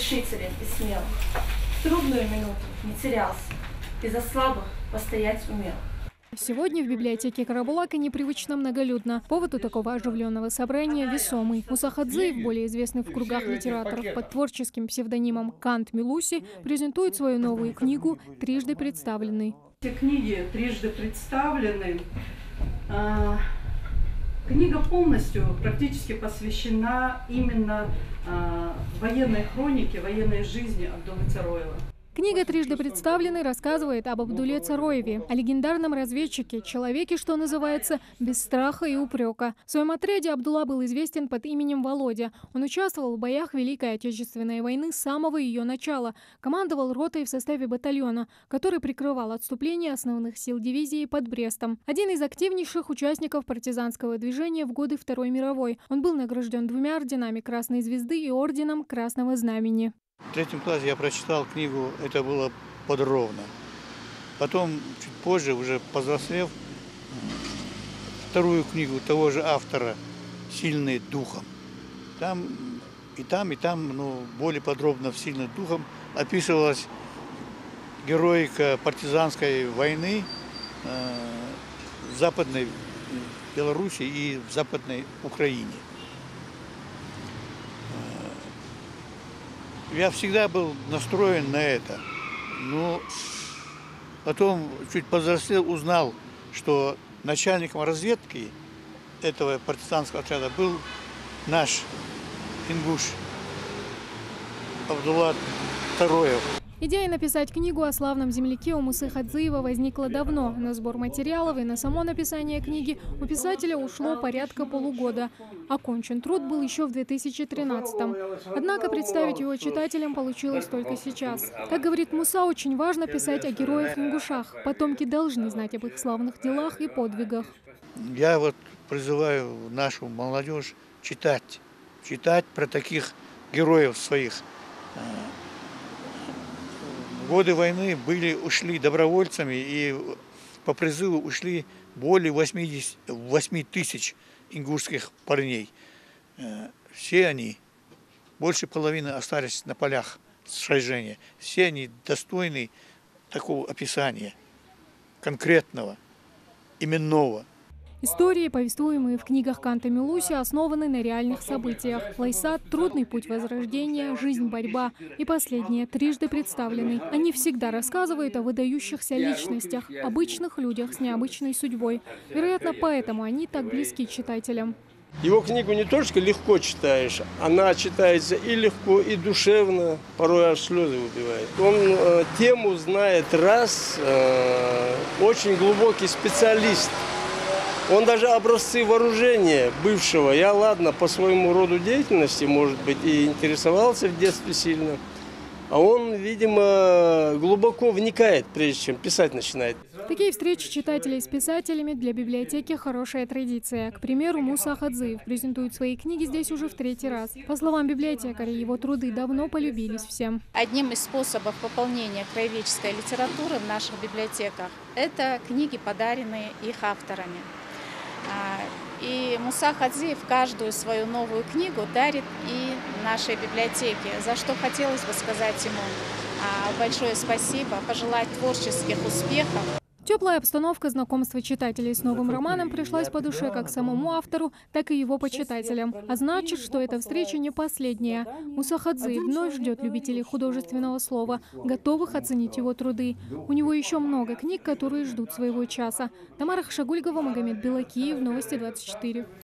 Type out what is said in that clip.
решителен и смел. В трудную минуту не терялся и за слабых постоять умел. Сегодня в библиотеке Карабулака непривычно многолюдно. Повод у такого оживленного собрания весомый. Муса Хадзиев, более известный в кругах литераторов под творческим псевдонимом Кант Милуси, презентует свою новую книгу «Трижды представленный». Эти книги трижды представлены. Книга полностью практически посвящена именно военной хронике, военной жизни Абдуллы Цароева. Книга «Трижды представленный» рассказывает об Абдулле Цароеве, о легендарном разведчике, человеке, что называется, без страха и упрека. В своем отряде Абдулла был известен под именем Володя. Он участвовал в боях Великой Отечественной войны с самого ее начала. Командовал ротой в составе батальона, который прикрывал отступление основных сил дивизии под Брестом. Один из активнейших участников партизанского движения в годы Второй мировой. Он был награжден 2 орденами Красной Звезды и орденом Красного Знамени. В 3 классе я прочитал книгу, это было подробно. Потом, чуть позже, уже повзрослев, 2 книгу того же автора «Сильный духом». Там, более подробно в «Сильным духом» описывалась героика партизанской войны в Западной Беларуси и в Западной Украине. Я всегда был настроен на это, но потом, чуть повзрослел, узнал, что начальником разведки этого партизанского отряда был наш ингуш Абдулла Цароев. Идея написать книгу о славном земляке у Мусы Хадзиева возникла давно. На сбор материалов и на само написание книги у писателя ушло порядка полугода. Окончен труд был еще в 2013-м. Однако представить его читателям получилось только сейчас. Как говорит Муса, очень важно писать о героях-ингушах. Потомки должны знать об их славных делах и подвигах. Я призываю нашу молодежь читать про таких героев своих. В годы войны ушли добровольцами, и по призыву ушли более 8 тысяч ингушских парней. Все они, больше половины остались на полях сражения. Все они достойны такого описания, конкретного, именного. Истории, повествуемые в книгах Канта Милуси, основаны на реальных событиях. Лайсат, трудный путь возрождения, жизнь, борьба и последнее, трижды представленный. Они всегда рассказывают о выдающихся личностях, обычных людях с необычной судьбой. Вероятно, поэтому они так близки читателям. Его книгу не только легко читаешь, она читается и легко, и душевно, порой аж слезы выбивает. Он тему знает очень глубокий специалист. Он даже образцы вооружения бывшего, по своему роду деятельности, может быть, и интересовался в детстве сильно. А он, видимо, глубоко вникает, прежде чем писать начинает. Такие встречи читателей с писателями для библиотеки хорошая традиция. К примеру, Муса Хадзиев презентует свои книги здесь уже в 3-й раз. По словам библиотекаря, его труды давно полюбились всем. Одним из способов пополнения краеведческой литературы в наших библиотеках – это книги, подаренные их авторами. И Муса Хадзиев каждую свою новую книгу дарит и нашей библиотеке, за что хотелось бы сказать ему большое спасибо, пожелать творческих успехов. Теплая обстановка знакомства читателей с новым романом пришлась по душе как самому автору, так и его почитателям. А значит, что эта встреча не последняя. Муса Хадзиев вновь ждет любителей художественного слова, готовых оценить его труды. У него еще много книг, которые ждут своего часа. Тамара Хашагульгова, Магомед Белакиев, Новости 24.